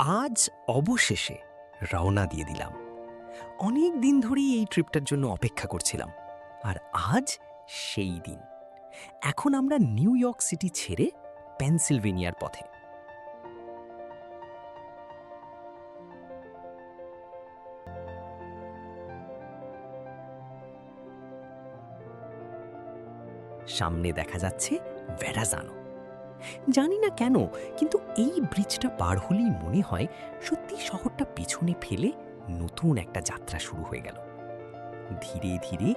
আজ অবশেষে রওনা দিয়ে দিলাম। অনেক দিন ধরেই এই ট্রিপটার জন্য অপেক্ষা করছিলাম, আর আজ সেই দিন। এখন আমরা নিউ ইয়র্ক সিটি ছেড়ে পেনসিলভেনিয়ার পথে। সামনে দেখা যাচ্ছে ভেরাজানো। জানি না কেন, কিন্তু এই ব্রিজটা পার হলেই মনে হয় সত্যি শহরটা পিছনে ফেলে নতুন একটা যাত্রা শুরু হয়ে গেল। ধীরে ধীরে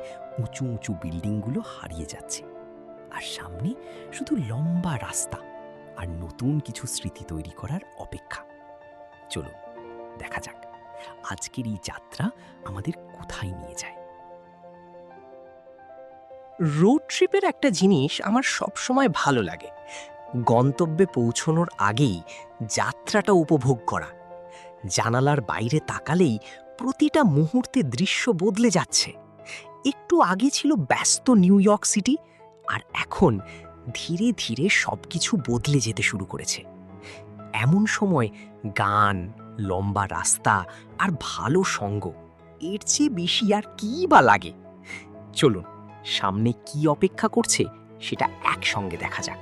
উঁচু উঁচু বিল্ডিংগুলো হারিয়ে যাচ্ছে, আর সামনে শুধু লম্বা রাস্তা আর নতুন কিছু স্মৃতি তৈরি করার অপেক্ষা। চলুন দেখা যাক আজকের এই যাত্রা আমাদের কোথায় নিয়ে যায়। রোড ট্রিপের একটা জিনিস আমার সবসময় ভালো লাগে, গন্তব্যে পৌঁছানোর আগেই যাত্রাটা উপভোগ করা। জানালার বাইরে তাকালেই প্রতিটা মুহূর্তে দৃশ্য বদলে যাচ্ছে। একটু আগে ছিল ব্যস্ত নিউ ইয়র্ক সিটি, আর এখন ধীরে ধীরে সবকিছু বদলে যেতে শুরু করেছে। এমন সময় গান, লম্বা রাস্তা আর ভালো সঙ্গ, এর চেয়ে বেশি আর কী বা লাগে। চলুন সামনে কি অপেক্ষা করছে সেটা একসঙ্গে দেখা যাক।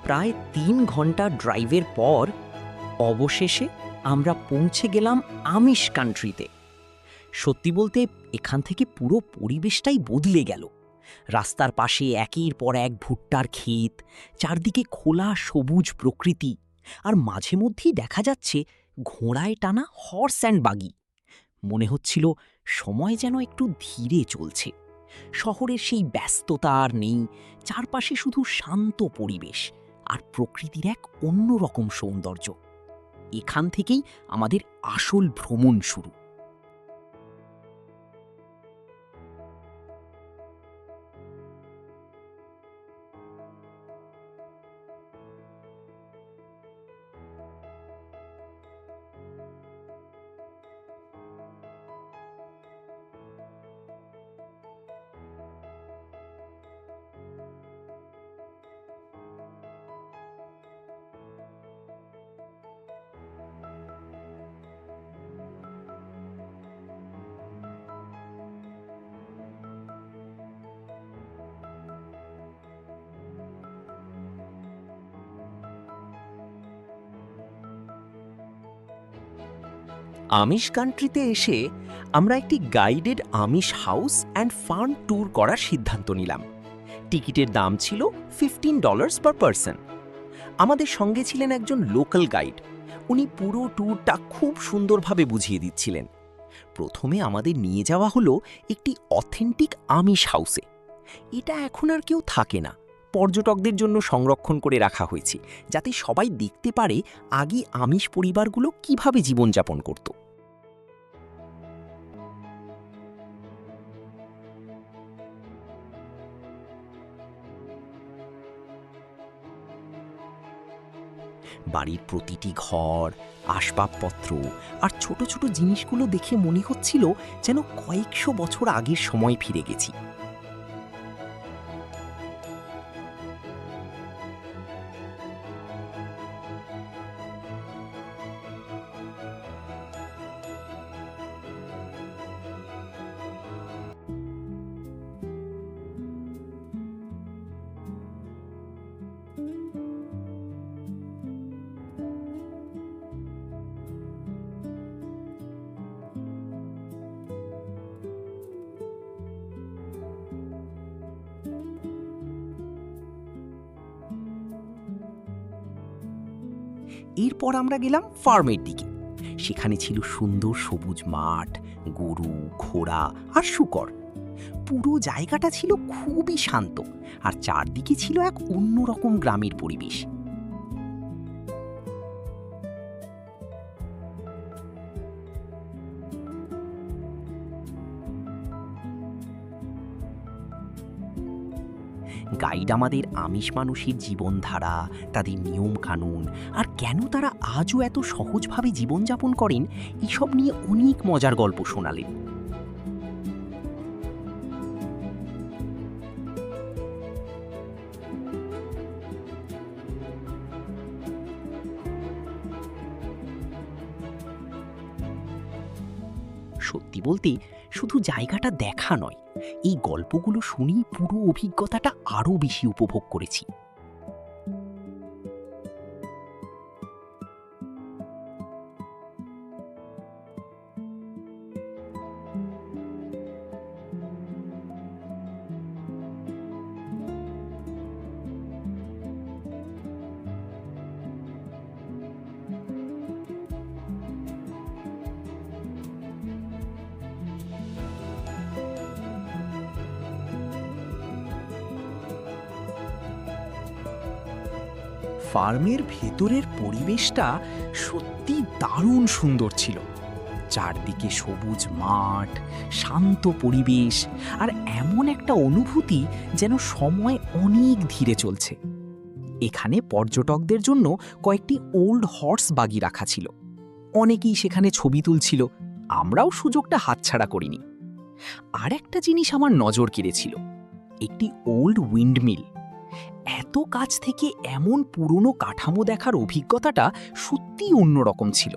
প্রায় ৩ ঘন্টা ড্রাইভের পর অবশেষে আমরা পৌঁছে গেলাম আমিষ কান্ট্রিতে। সত্যি বলতে এখান থেকে পুরো পরিবেশটাই বদলে গেল। রাস্তার পাশে একের পর এক ভুট্টার ক্ষেত, চারদিকে খোলা সবুজ প্রকৃতি, আর মাঝে মধ্যেই দেখা যাচ্ছে ঘোড়ায় টানা হর্স অ্যান্ড বাগি। মনে হচ্ছিল সময় যেন একটু ধীরে চলছে। শহরের সেই ব্যস্ততা আর নেই, চারপাশে শুধু শান্ত পরিবেশ আর প্রকৃতির এক অন্যরকম সৌন্দর্য। এখান থেকেই আমাদের আসল ভ্রমণ শুরু। আমিষ কান্ট্রিতে এসে আমরা একটি গাইডেড আমিষ হাউস অ্যান্ড ফার্ম ট্যুর করার সিদ্ধান্ত নিলাম। টিকিটের দাম ছিল $15 পার পারসন। আমাদের সঙ্গে ছিলেন একজন লোকাল গাইড। উনি পুরো ট্যুরটা খুব সুন্দরভাবে বুঝিয়ে দিচ্ছিলেন। প্রথমে আমাদের নিয়ে যাওয়া হলো একটি অথেন্টিক আমিষ হাউসে। এটা এখন আর কেউ থাকে না, পর্যটকদের জন্য সংরক্ষণ করে রাখা হয়েছে, যাতে সবাই দেখতে পারে আগে আমিষ পরিবারগুলো কিভাবে জীবনযাপন করত। বাড়ির প্রতিটি ঘর, আসবাবপত্র আর ছোট ছোট জিনিসগুলো দেখে মনে হচ্ছিল যেন কয়েকশো বছর আগের সময় ফিরে গেছি। এরপর আমরা গেলাম ফার্মের দিকে। সেখানে ছিল সুন্দর সবুজ মাঠ, গরু, ঘোড়া আর শূকর। পুরো জায়গাটা ছিল খুবই শান্ত, আর চারদিকে ছিল এক অন্যরকম গ্রামের পরিবেশ। গাইড আমাদের আমিষ মানুষের জীবনধারা, তাদের নিয়মকানুন আর কেন তারা আজও এত সহজভাবে জীবনযাপন করেন এসব নিয়ে অনেক মজার গল্প শোনালেন। সত্যি বলতে শুধু জায়গাটা দেখা নয়, এই গল্পগুলো শুনেই পুরো অভিজ্ঞতাটা আরও বেশি উপভোগ করেছি। ফার্মের ভেতরের পরিবেশটা সত্যি দারুণ সুন্দর ছিল। চারদিকে সবুজ মাঠ, শান্ত পরিবেশ আর এমন একটা অনুভূতি যেন সময় অনেক ধীরে চলছে। এখানে পর্যটকদের জন্য কয়েকটি ওল্ড হর্স বাগি রাখা ছিল। অনেকেই সেখানে ছবি তুলছিল, আমরাও সুযোগটা হাতছাড়া করিনি। আর একটা জিনিস আমার নজর কেড়েছিল, একটি ওল্ড উইন্ডমিল। এত কাছ থেকে এমন পুরনো কাঠামো দেখার অভিজ্ঞতাটা সত্যিই অন্যরকম ছিল।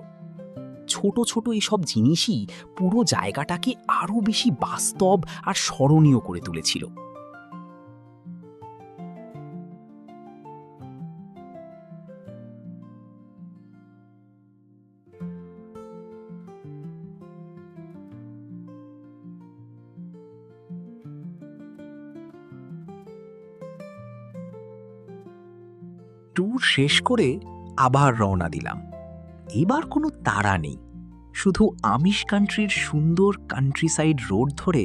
ছোট ছোট এসব জিনিসই পুরো জায়গাটাকে আরও বেশি বাস্তব আর স্মরণীয় করে তুলেছিল। ট্যুর শেষ করে আবার রওনা দিলাম। এবার কোনো তাড়া নেই, শুধু আমিষ কান্ট্রির সুন্দর কান্ট্রিসাইড রোড ধরে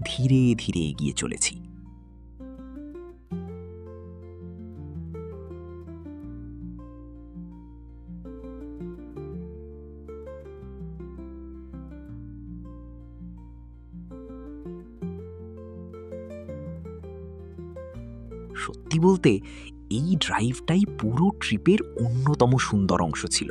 ধীরে ধীরে এগিয়ে চলেছি। সত্যি বলতে এই ড্রাইভটাই পুরো ট্রিপের অন্যতম সুন্দর অংশ ছিল।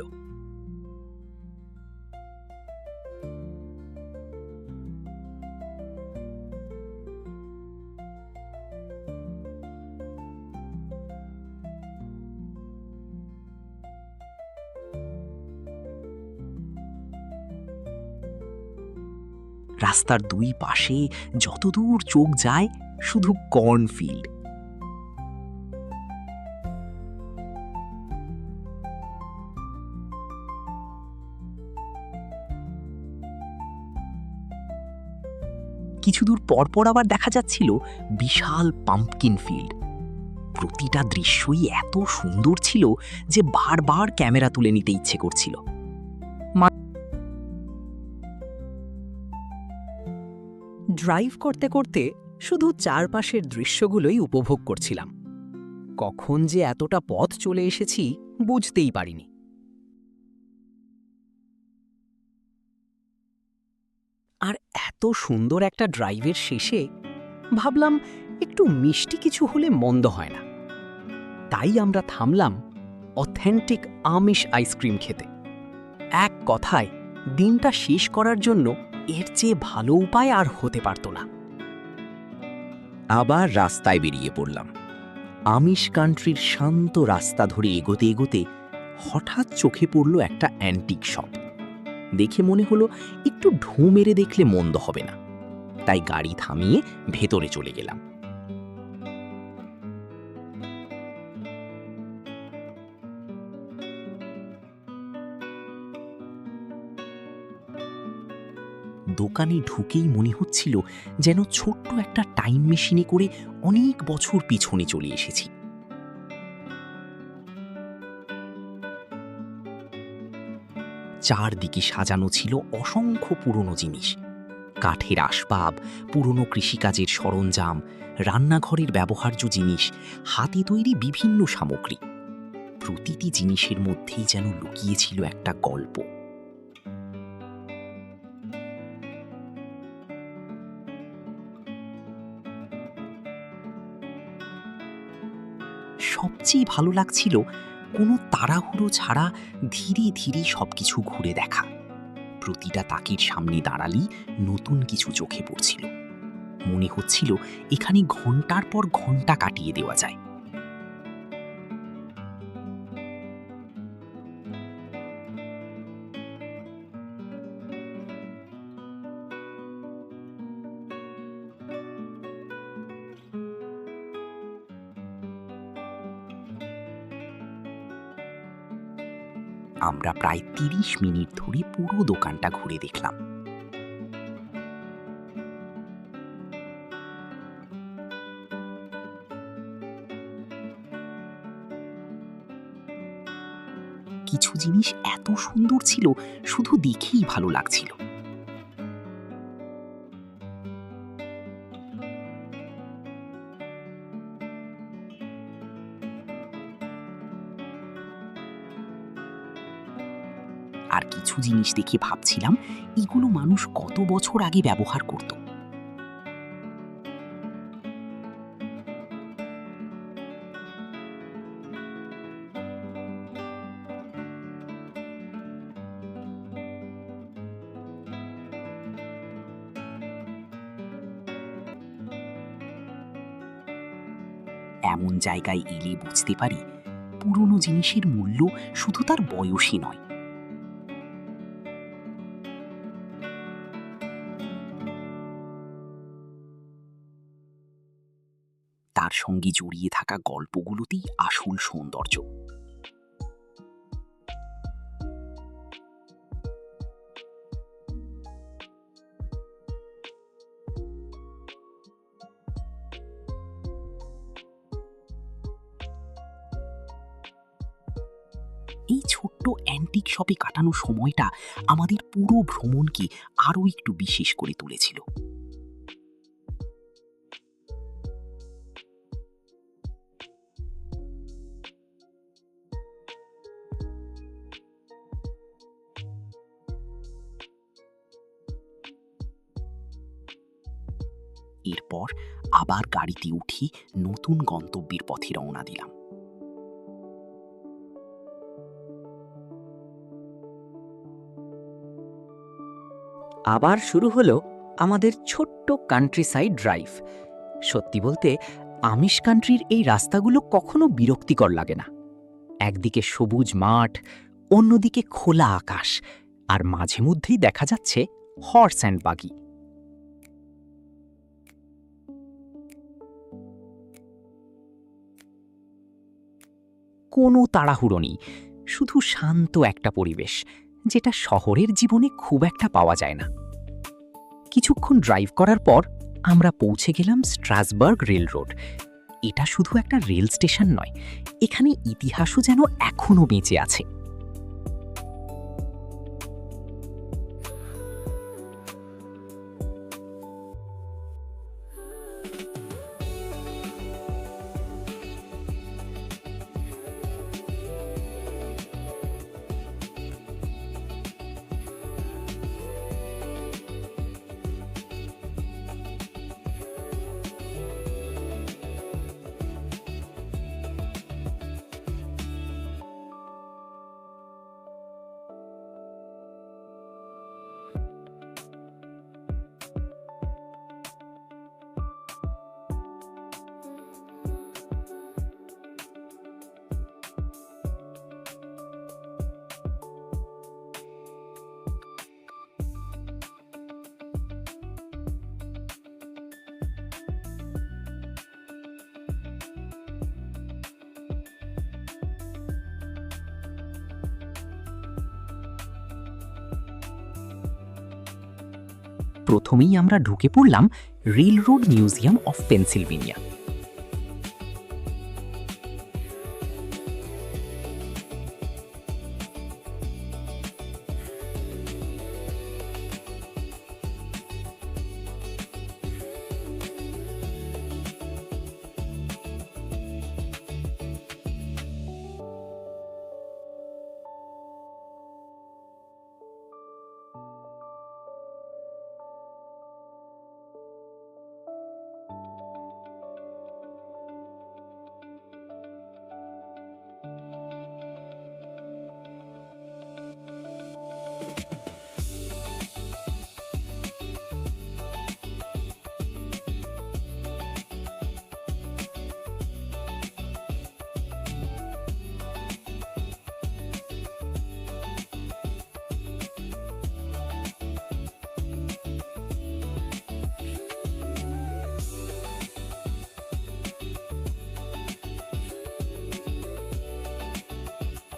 রাস্তার দুই পাশে যতদূর চোখ যায় শুধু কর্নফিল্ড। কিছু দূর পরপর আবার দেখা যাচ্ছিল বিশাল পাম্পকিন ফিল্ড। প্রতিটা দৃশ্যই এত সুন্দর ছিল যে বারবার ক্যামেরা তুলে নিতে ইচ্ছে করছিল। ড্রাইভ করতে করতে শুধু চারপাশের দৃশ্যগুলোই উপভোগ করছিলাম। কখন যে এতটা পথ চলে এসেছি বুঝতেই পারিনি। আর এত সুন্দর একটা ড্রাইভের শেষে ভাবলাম একটু মিষ্টি কিছু হলে মন্দ হয় না। তাই আমরা থামলাম অথেন্টিক আমিষ আইসক্রিম খেতে। এক কথায় দিনটা শেষ করার জন্য এর চেয়ে ভালো উপায় আর হতে পারত না। আবার রাস্তায় বেরিয়ে পড়লাম। আমিষ কান্ট্রির শান্ত রাস্তা ধরে এগোতে এগোতে হঠাৎ চোখে পড়ল একটা অ্যান্টিক শপ। দেখে মনে হলো একটু ঢু মেরে দেখলে মন্দ হবে না, তাই গাড়ি থামিয়ে ভেতরে চলে গেলাম। দোকানে ঢুকেই মনে হচ্ছিল যেন ছোট্ট একটা টাইম মেশিনে করে অনেক বছর পিছনে চলে এসেছি। চারদিকে সাজানো ছিল অসংখ্য পুরনো জিনিস, কাঠের আসবাব, পুরনো কৃষিকাজের সরঞ্জাম, রান্নাঘরের ব্যবহার্য জিনিস, হাতে তৈরি বিভিন্ন সামগ্রী। প্রতিটি জিনিসের মধ্যেই যেন লুকিয়েছিল একটা গল্প। সবচেয়ে ভালো লাগছিল কোনো তাড়াহুড়ো ছাড়া ধীরে ধীরে সবকিছু ঘুরে দেখা। প্রতিটা তাকের সামনে দাঁড়ালেই নতুন কিছু চোখে পড়ছিল। মনে হচ্ছিল এখানে ঘন্টার পর ঘন্টা কাটিয়ে দেওয়া যায়। আমরা প্রায় ৩০ মিনিট ধরে পুরো দোকানটা ঘুরে দেখলাম। কিছু জিনিস এত সুন্দর ছিল, শুধু দেখেই ভালো লাগছিল। আর কিছু জিনিস দেখে ভাবছিলাম এগুলো মানুষ কত বছর আগে ব্যবহার করত। এমন জায়গায় এলে বুঝতে পারি পুরনো জিনিসের মূল্য শুধু তার বয়সই নয়। তার সঙ্গে জড়িয়ে থাকা গল্পগুলোতেই আসল সৌন্দর্য। এই ছোট্ট অ্যান্টিক শপে কাটানো সময়টা আমাদের পুরো ভ্রমণকে আরও একটু বিশেষ করে তুলেছিল। এরপর আবার গাড়িতে উঠে নতুন গন্তব্যের পথে রওনা দিলাম। আবার শুরু হলো আমাদের ছোট্ট কান্ট্রি সাইড ড্রাইভ। সত্যি বলতে আমিষ কান্ট্রির এই রাস্তাগুলো কখনো বিরক্তিকর লাগে না। একদিকে সবুজ মাঠ, অন্যদিকে খোলা আকাশ, আর মাঝে মধ্যেই দেখা যাচ্ছে হর্স অ্যান্ড বাগি। কোনো তাড়াহুড়ো নেই, শুধু শান্ত একটা পরিবেশ, যেটা শহরের জীবনে খুব একটা পাওয়া যায় না। কিছুক্ষণ ড্রাইভ করার পর আমরা পৌঁছে গেলাম স্ট্রাসবার্গ রেল রোড। এটা শুধু একটা রেল স্টেশন নয়, এখানে ইতিহাসও যেন এখনো বেঁচে আছে। প্রথমেই আমরা ঢুকে পড়লাম rail road museum of Pennsylvania.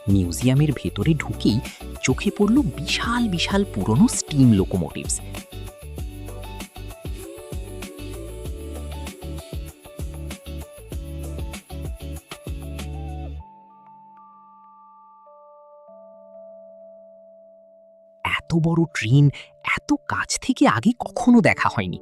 মিউজিয়ামের ভেতরে ঢুকেই চোখে পড়ল বিশাল বিশাল পুরনো স্টিম লোকোমোটিভস। এত বড় ট্রেন এত কাছ থেকে আগে কখনো দেখা হয়নি।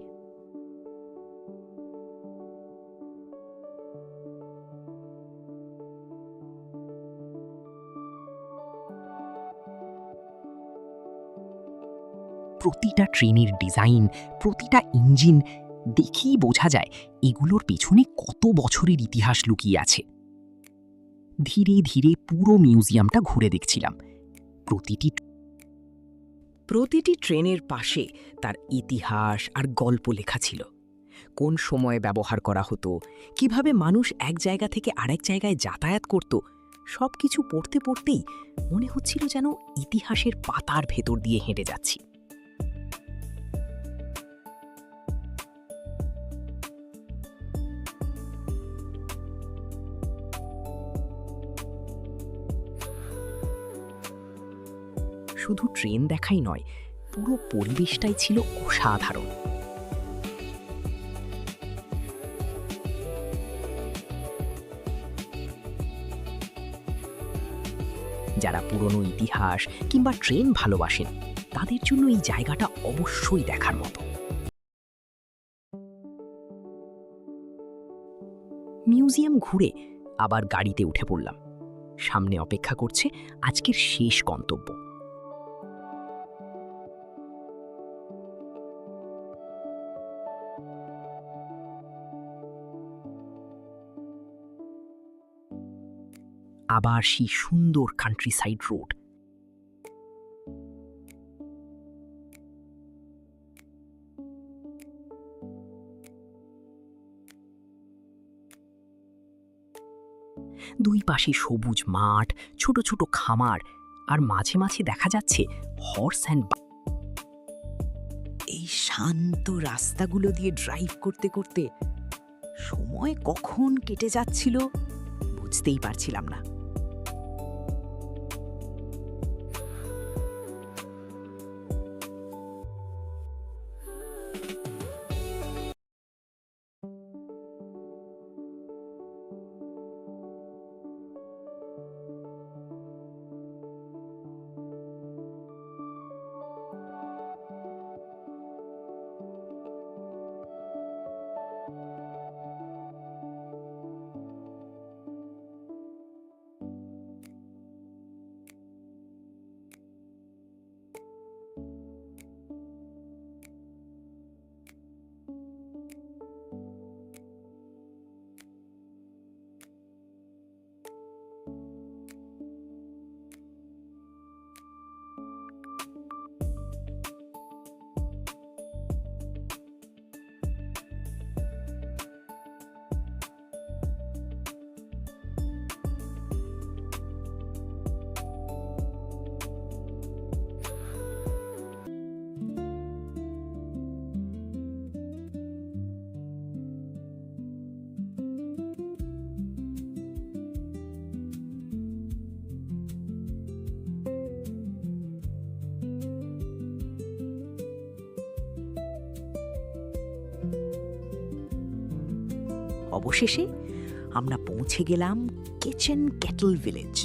প্রতিটা ট্রেনের ডিজাইন, প্রতিটা ইঞ্জিন দেখেই বোঝা যায় এগুলোর পেছনে কত বছরের ইতিহাস লুকিয়ে আছে। ধীরে ধীরে পুরো মিউজিয়ামটা ঘুরে দেখছিলাম। প্রতিটি ট্রেনের পাশে তার ইতিহাস আর গল্প লেখা ছিল। কোন সময়ে ব্যবহার করা হতো, কিভাবে মানুষ এক জায়গা থেকে আরেক জায়গায় যাতায়াত করত, সব কিছু পড়তে পড়তেই মনে হচ্ছিল যেন ইতিহাসের পাতার ভেতর দিয়ে হেঁটে যাচ্ছি। শুধু ট্রেন দেখাই নয়, পুরো পরিবেশটাই ছিল অসাধারণ। যারা পুরনো ইতিহাস কিংবা ট্রেন ভালোবাসেন তাদের জন্য এই জায়গাটা অবশ্যই দেখার মতো। মিউজিয়াম ঘুরে আবার গাড়িতে উঠে পড়লাম। সামনে অপেক্ষা করছে আজকের শেষ গন্তব্য। আবার সেই সুন্দর কান্ট্রি সাইড রোড। দুই পাশে সবুজ মাঠ, ছোট ছোট খামার, আর মাঝে মাঝে দেখা যাচ্ছে হর্স অ্যান্ড। এই শান্ত রাস্তাগুলো দিয়ে ড্রাইভ করতে করতে সময় কখন কেটে যাচ্ছিল বুঝতেই পারছিলাম না। অবশেষে আমরা পৌঁছে গেলাম কিচেন কেটল ভিলেজ।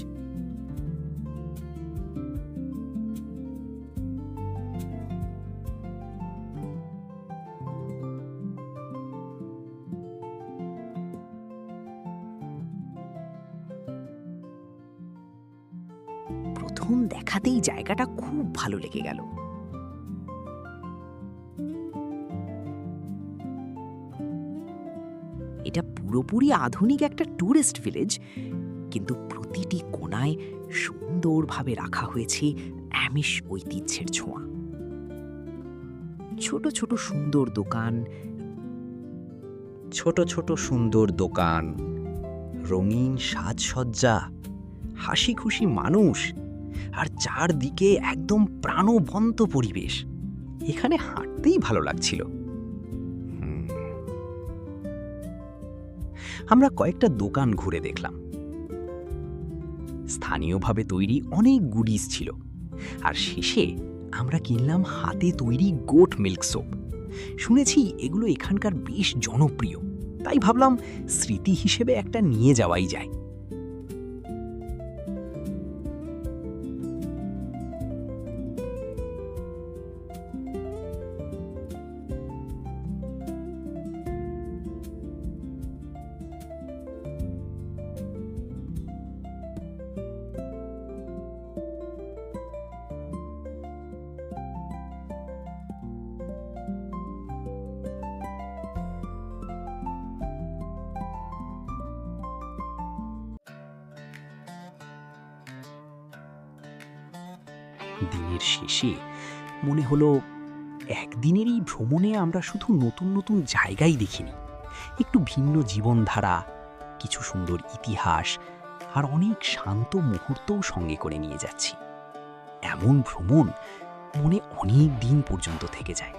প্রথম দেখাতেই জায়গাটা খুব ভালো লেগে গেল। এটা পুরোপুরি আধুনিক একটা ট্যুরিস্ট ভিলেজ, কিন্তু প্রতিটি কোণায় সুন্দরভাবে রাখা হয়েছে আমিষ ঐতিহ্যের ছোঁয়া। ছোট ছোট সুন্দর দোকান, রঙিন সাজসজ্জা, হাসি খুশি মানুষ, আর চারদিকে একদম প্রাণবন্ত পরিবেশ। এখানে হাঁটতেই ভালো লাগছিল। আমরা কয়েকটা দোকান ঘুরে দেখলাম। স্থানীয়ভাবে তৈরি অনেক গুডিস ছিল। আর শেষে আমরা কিনলাম হাতে তৈরি গোট মিল্ক সোপ। শুনেছি এগুলো এখানকার বেশ জনপ্রিয়, তাই ভাবলাম স্মৃতি হিসেবে একটা নিয়ে যাওয়াই যায়। দিনের শেষে মনে হলো একদিনের এই ভ্রমণে আমরা শুধু নতুন নতুন জায়গাই দেখিনি, একটু ভিন্ন জীবনধারা, কিছু সুন্দর ইতিহাস আর অনেক শান্ত মুহূর্তও সঙ্গে করে নিয়ে যাচ্ছি। এমন ভ্রমণ মনে অনেক দিন পর্যন্ত থেকে যায়।